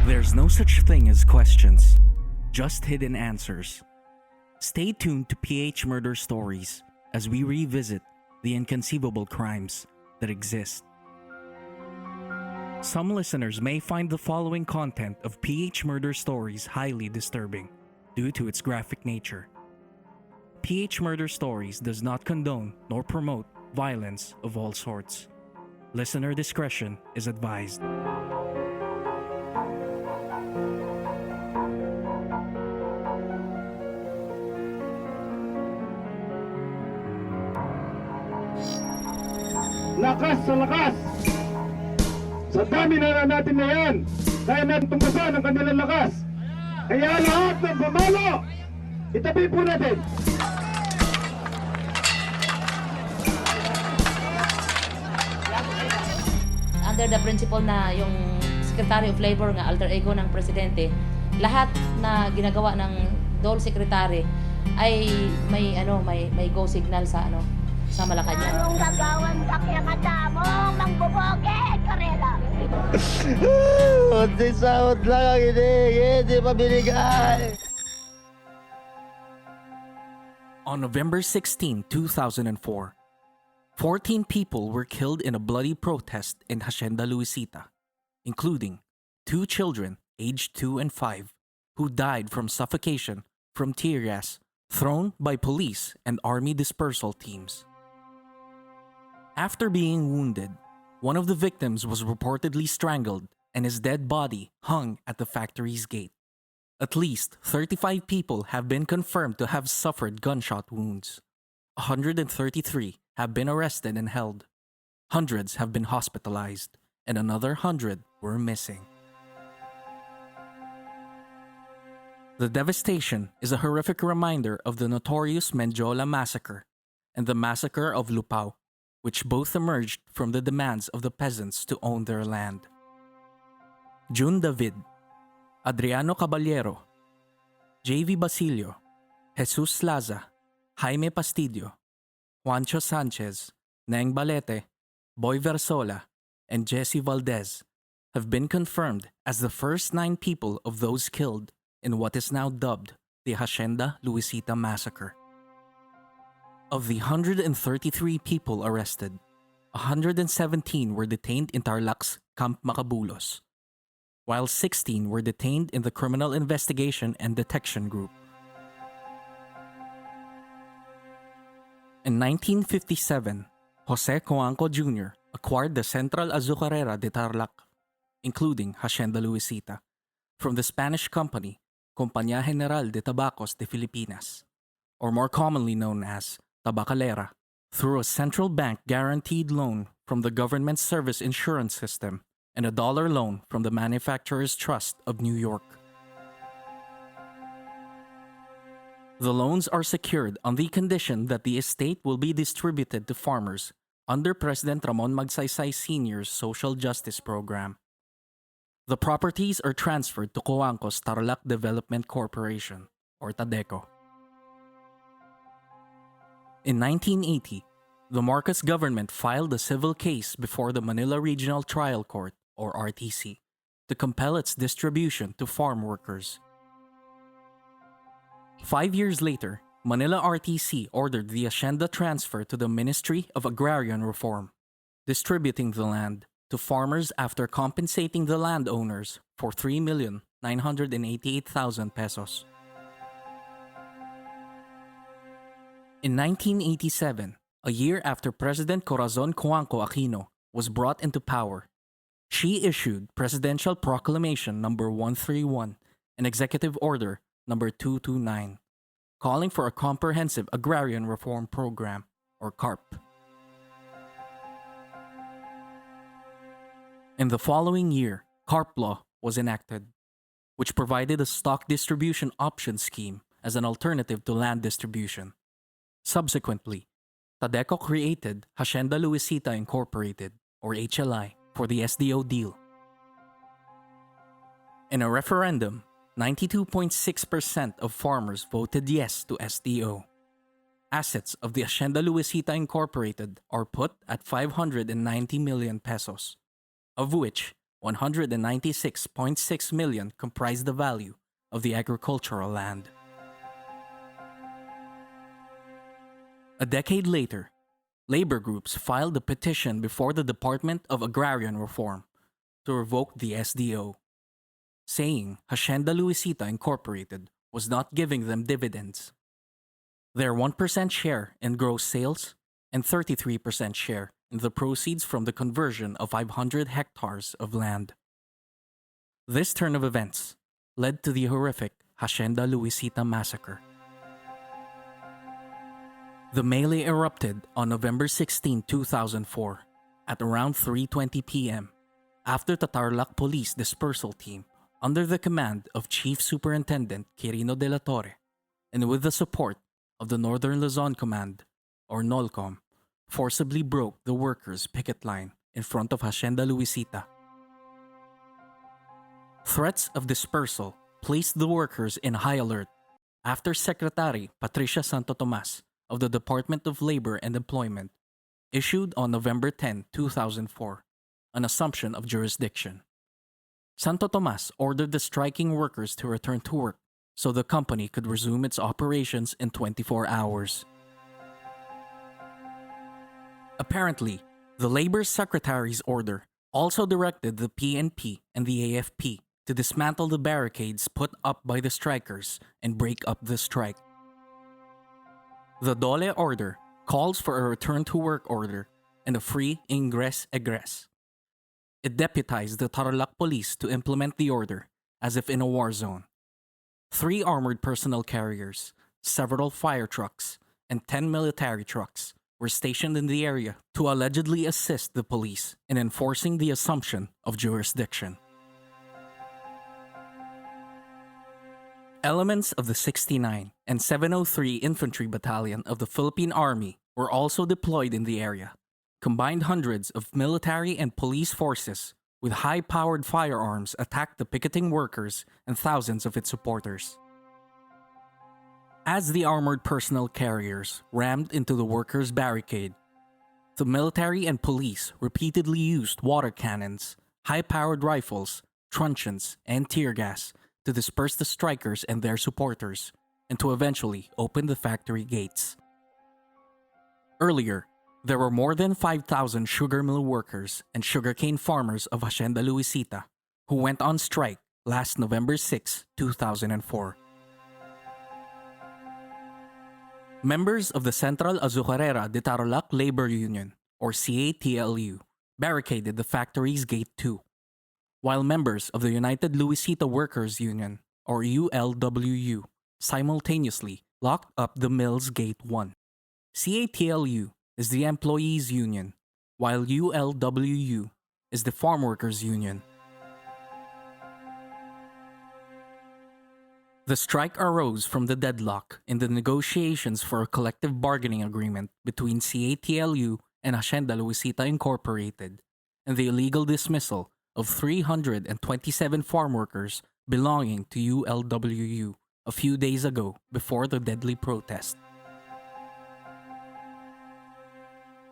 There's no such thing as questions, just hidden answers. Stay tuned to PH Murder Stories as we revisit the inconceivable crimes that exist. Some listeners may find the following content of PH Murder Stories highly disturbing due to its graphic nature. PH Murder Stories does not condone nor promote violence of all sorts. Listener discretion is advised. Lakas sa lakas! Sa dami na natin na yan, kaya natin tumbasan ang kanilang lakas. Kaya lahat ng pamalo, itabi po natin. Under the principle na yung Secretary of Labor nga alter ego ng presidente, lahat na ginagawa ng Dole Secretary ay may go signal sa sa Malacanang. Anong gagawan sa kiyakata mo, mangbuboge, karela? Unti sahod lang ang hindi pa binigay. On November 16, 2004, 14 people were killed in a bloody protest in Hacienda Luisita, including 2 children aged 2 and 5 who died from suffocation from teargas thrown by police and army dispersal teams. After being wounded, one of the victims was reportedly strangled and his dead body hung at the factory's gate. At least 35 people have been confirmed to have suffered gunshot wounds. 133 have been arrested and held. Hundreds have been hospitalized, and another 100 were missing. The devastation is a horrific reminder of the notorious Mendiola massacre and the massacre of Lupao, which both emerged from the demands of the peasants to own their land. June David, Adriano Caballero, J.V. Basilio, Jesus Laza, Jaime Pastidio, Juancho Sanchez, Neng Balete, Boy Versola, and Jesse Valdez have been confirmed as the first 9 people of those killed in what is now dubbed the Hacienda Luisita Massacre. Of the 133 people arrested, 117 were detained in Tarlac's Camp Macabulos, while 16 were detained in the Criminal Investigation and Detection Group. In 1957, Jose Coanco Jr. acquired the Central Azucarera de Tarlac, including Hacienda Luisita, from the Spanish company Compañía General de Tabacos de Filipinas, or more commonly known as Tabacalera, through a central bank guaranteed loan from the government service insurance system and a dollar loan from the Manufacturers Trust of New York. The loans are secured on the condition that the estate will be distributed to farmers under President Ramon Magsaysay Sr.'s social justice program. The properties are transferred to Coanco's Tarlac Development Corporation, or TADECO. In 1980, the Marcos government filed a civil case before the Manila Regional Trial Court, or RTC, to compel its distribution to farm workers. 5 years later, Manila RTC ordered the hacienda transfer to the Ministry of Agrarian Reform, distributing the land to farmers after compensating the landowners for 3,988,000 pesos. In 1987, a year after President Corazon Coanco Aquino was brought into power, she issued Presidential Proclamation No. 131 and Executive Order No. 229, calling for a comprehensive agrarian reform program, or CARP. In the following year, CARP law was enacted, which provided a stock distribution option scheme as an alternative to land distribution. Subsequently, TADECO created Hacienda Luisita Incorporated, or HLI, for the SDO deal. In a referendum, 92.6% of farmers voted yes to SDO. Assets of the Hacienda Luisita Incorporated are put at 590 million pesos, of which 196.6 million comprised the value of the agricultural land. A decade later, labor groups filed a petition before the Department of Agrarian Reform to revoke the SDO, saying Hacienda Luisita Incorporated was not giving them dividends. Their 1% share in gross sales and 33% share in the proceeds from the conversion of 500 hectares of land. This turn of events led to the horrific Hacienda Luisita Massacre. The melee erupted on November 16, 2004 at around 3:20 p.m. after the Tarlac Police Dispersal Team under the command of Chief Superintendent Quirino de la Torre and with the support of the Northern Luzon Command, or NOLCOM, forcibly broke the workers' picket line in front of Hacienda Luisita. Threats of dispersal placed the workers in high alert after Secretary Patricia Santo Tomas of the Department of Labor and Employment issued on November 10, 2004, an assumption of jurisdiction. Santo Tomas ordered the striking workers to return to work so the company could resume its operations in 24 hours. Apparently, the Labor Secretary's order also directed the PNP and the AFP to dismantle the barricades put up by the strikers and break up the strike. The Dole order calls for a return to work order and a free ingress egress. It deputized the Tarlac police to implement the order as if in a war zone. 3 armored personnel carriers, several fire trucks, and 10 military trucks were stationed in the area to allegedly assist the police in enforcing the assumption of jurisdiction. Elements of the 69 and 703 Infantry Battalion of the Philippine Army were also deployed in the area. Combined hundreds of military and police forces with high-powered firearms attacked the picketing workers and thousands of its supporters. As the armored personnel carriers rammed into the workers' barricade, the military and police repeatedly used water cannons, high-powered rifles, truncheons, and tear gas to disperse the strikers and their supporters, and to eventually open the factory gates. Earlier, there were more than 5,000 sugar mill workers and sugarcane farmers of Hacienda Luisita who went on strike last November 6, 2004. Members of the Central Azucarera de Tarlac Labor Union, or CATLU, barricaded the factory's gate 2, while members of the United Luisita Workers Union, or ULWU, simultaneously locked up the mill's gate 1. CATLU is the employees' union, while ULWU is the farm workers' union. The strike arose from the deadlock in the negotiations for a collective bargaining agreement between CATLU and Hacienda Luisita Incorporated, and the illegal dismissal of 327 farm workers belonging to ULWU a few days ago before the deadly protest.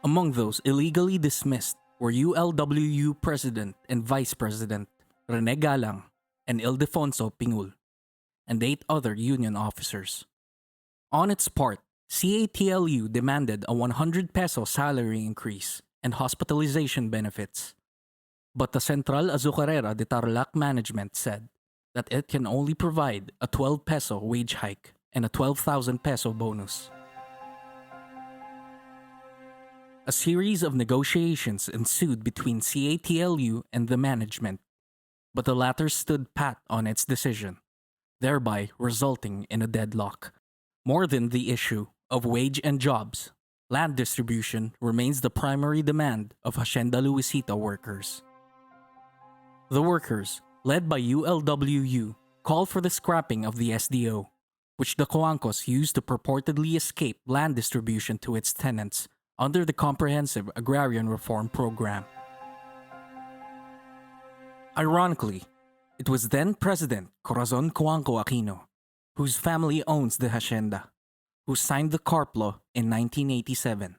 Among those illegally dismissed were ULWU President and Vice President Rene Galang and Ildefonso Pingul, and 8 other union officers. On its part, CATLU demanded a 100 peso salary increase and hospitalization benefits. But the Central Azucarera de Tarlac management said that it can only provide a 12 peso wage hike and a 12,000 peso bonus. A series of negotiations ensued between CATLU and the management, but the latter stood pat on its decision, thereby resulting in a deadlock. More than the issue of wage and jobs, land distribution remains the primary demand of Hacienda Luisita workers. The workers, led by ULWU, called for the scrapping of the SDO, which the Coancos used to purportedly escape land distribution to its tenants under the Comprehensive Agrarian Reform Program. Ironically, it was then President Corazon Coanco Aquino, whose family owns the hacienda, who signed the CARP law in 1987.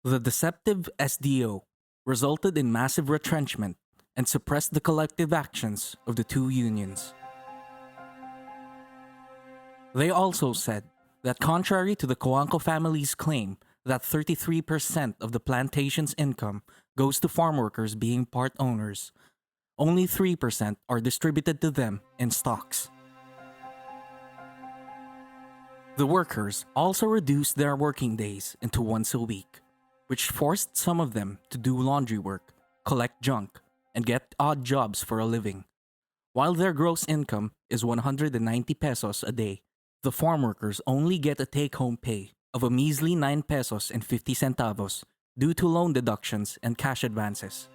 The deceptive SDO resulted in massive retrenchment and suppressed the collective actions of the two unions. They also said that contrary to the Coanco family's claim that 33% of the plantation's income goes to farm workers being part owners, only 3% are distributed to them in stocks. The workers also reduced their working days into once a week, which forced some of them to do laundry work, collect junk, and get odd jobs for a living. While their gross income is 190 pesos a day, the farm workers only get a take-home pay of a measly 9 pesos and 50 centavos due to loan deductions and cash advances.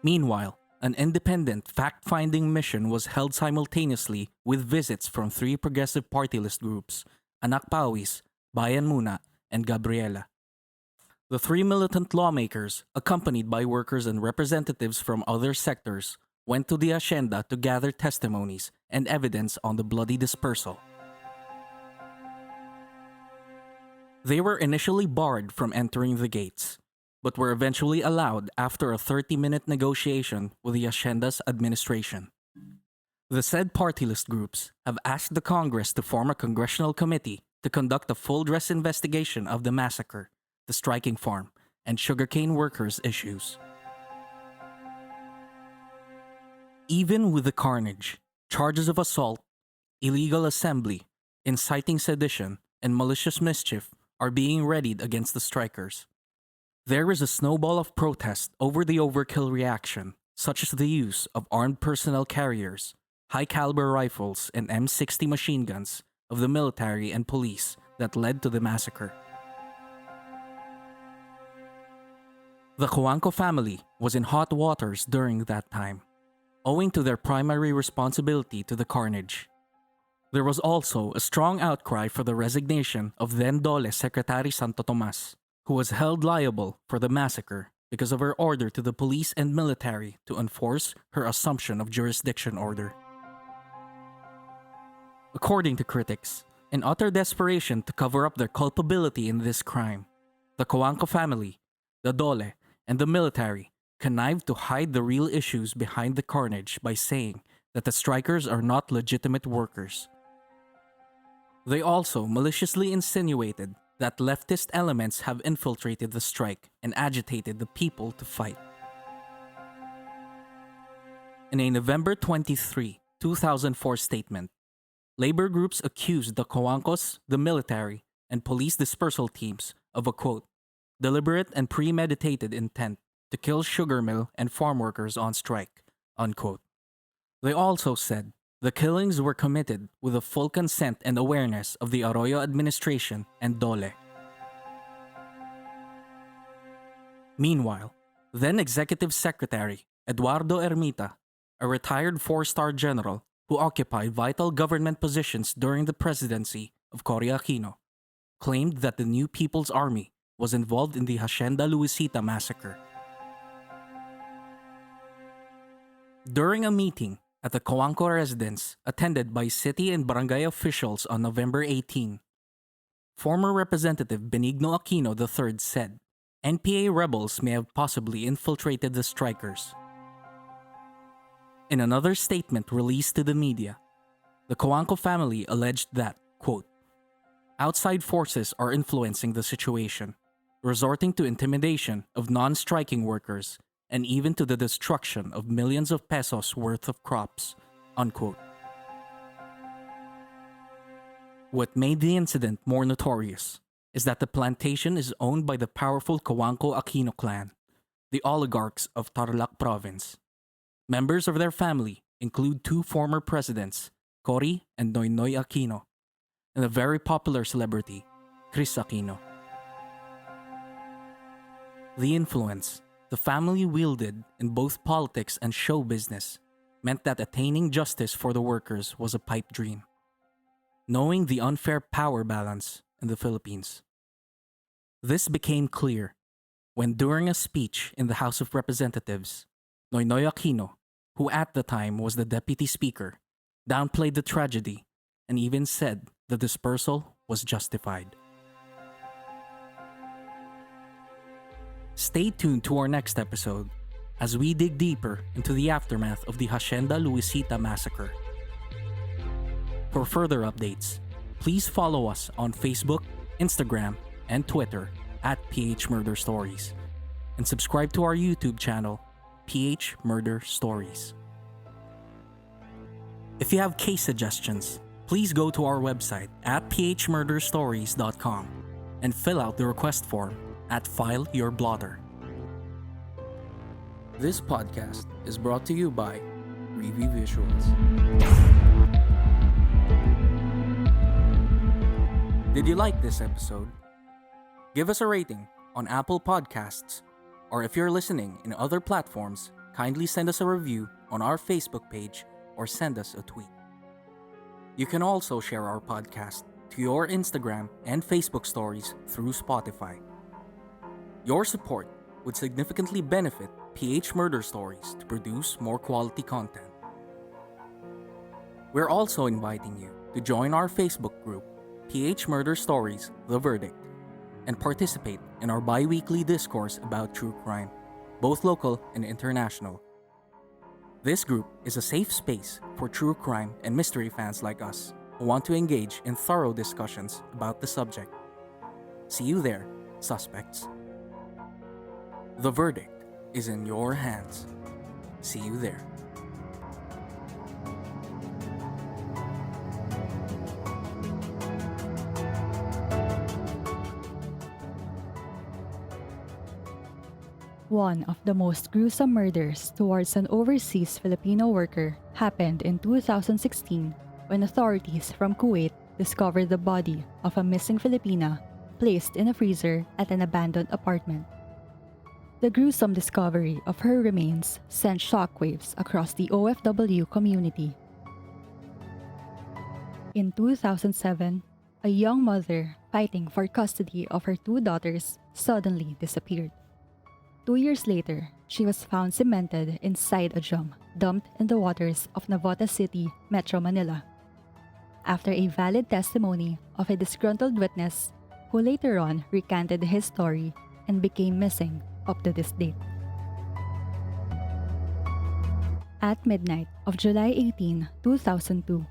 Meanwhile, an independent fact-finding mission was held simultaneously with visits from 3 progressive party list groups, Anak Pawis, Bayan Muna, and Gabriela. The 3 militant lawmakers, accompanied by workers and representatives from other sectors, went to the hacienda to gather testimonies and evidence on the bloody dispersal. They were initially barred from entering the gates, but were eventually allowed after a 30-minute negotiation with the hacienda's administration. The said party list groups have asked the Congress to form a congressional committee to conduct a full-dress investigation of the massacre, the striking farm, and sugarcane workers' issues. Even with the carnage, charges of assault, illegal assembly, inciting sedition, and malicious mischief are being readied against the strikers. There is a snowball of protest over the overkill reaction, such as the use of armed personnel carriers, high-caliber rifles, and M60 machine guns of the military and police that led to the massacre. The Coanco family was in hot waters during that time, owing to their primary responsibility to the carnage. There was also a strong outcry for the resignation of then Dole Secretary Santo Tomas, who was held liable for the massacre because of her order to the police and military to enforce her assumption of jurisdiction order. According to critics, in utter desperation to cover up their culpability in this crime, the Coanco family, the Dole, and the military connived to hide the real issues behind the carnage by saying that the strikers are not legitimate workers. They also maliciously insinuated that leftist elements have infiltrated the strike and agitated the people to fight. In a November 23, 2004 statement, labor groups accused the Coancos, the military, and police dispersal teams of a quote, deliberate and premeditated intent to kill sugar mill and farm workers on strike, unquote. They also said the killings were committed with the full consent and awareness of the Arroyo administration and Dole. Meanwhile, then Executive Secretary Eduardo Ermita, a retired 4-star general who occupied vital government positions during the presidency of Cory Aquino, claimed that the New People's Army was involved in the Hacienda Luisita Massacre. During a meeting at the Coanco residence attended by city and barangay officials on November 18, former Representative Benigno Aquino III said NPA rebels may have possibly infiltrated the strikers. In another statement released to the media, the Coanco family alleged that, quote, outside forces are influencing the situation, resorting to intimidation of non-striking workers and even to the destruction of millions of pesos worth of crops, unquote. What made the incident more notorious is that the plantation is owned by the powerful Coanco Aquino clan, the oligarchs of Tarlac province. Members of their family include 2 former presidents, Cory and Noynoy Aquino, and a very popular celebrity, Chris Aquino. The influence the family wielded in both politics and show business meant that attaining justice for the workers was a pipe dream. Knowing the unfair power balance in the Philippines. This became clear when during a speech in the House of Representatives, Noynoy Aquino, who at the time was the deputy speaker, downplayed the tragedy and even said the dispersal was justified. Stay tuned to our next episode as we dig deeper into the aftermath of the Hacienda Luisita Massacre. For further updates, please follow us on Facebook, Instagram, and Twitter at phmurderstories, and subscribe to our YouTube channel, PH Murder Stories. If you have case suggestions, please go to our website at phmurderstories.com and fill out the request form at File Your Blotter. This podcast is brought to you by Review Visuals. Did you like this episode? Give us a rating on Apple Podcasts, or if you're listening in other platforms, kindly send us a review on our Facebook page or send us a tweet. You can also share our podcast to your Instagram and Facebook stories through Spotify. Your support would significantly benefit PH Murder Stories to produce more quality content. We're also inviting you to join our Facebook group, PH Murder Stories The Verdict, and participate in our bi-weekly discourse about true crime, both local and international. This group is a safe space for true crime and mystery fans like us who want to engage in thorough discussions about the subject. See you there, suspects. The verdict is in your hands. See you there. One of the most gruesome murders towards an overseas Filipino worker happened in 2016 when authorities from Kuwait discovered the body of a missing Filipina placed in a freezer at an abandoned apartment. The gruesome discovery of her remains sent shockwaves across the OFW community. In 2007, a young mother fighting for custody of her two daughters suddenly disappeared. 2 years later, she was found cemented inside a drum dumped in the waters of Navotas City, Metro Manila. After a valid testimony of a disgruntled witness who later on recanted his story and became missing up to this date. At midnight of July 18, 2002,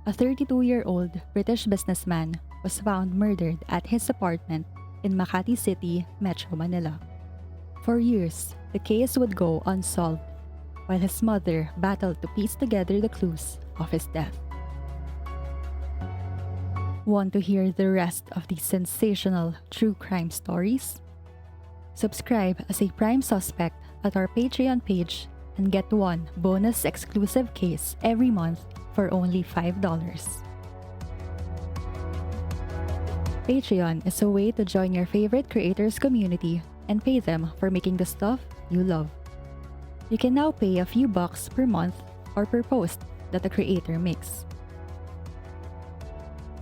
a 32-year-old British businessman was found murdered at his apartment in Makati City, Metro Manila. For years, the case would go unsolved, while his mother battled to piece together the clues of his death. Want to hear the rest of these sensational true crime stories? Subscribe as a prime suspect at our Patreon page and get one bonus exclusive case every month for only $5. Patreon is a way to join your favorite creators community and pay them for making the stuff you love. You can now pay a few bucks per month or per post that the creator makes.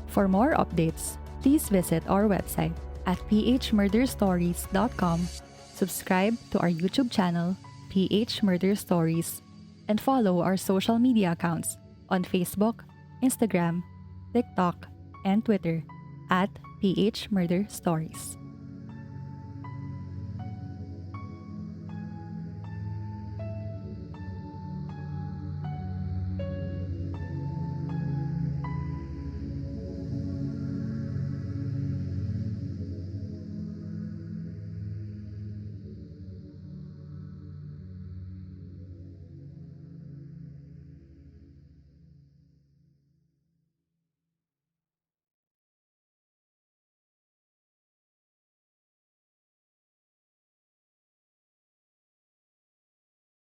For more updates, please visit our website at phmurderstories.com, subscribe to our YouTube channel, PH Murder Stories, and follow our social media accounts on Facebook, Instagram, TikTok, and Twitter at PH Murder Stories.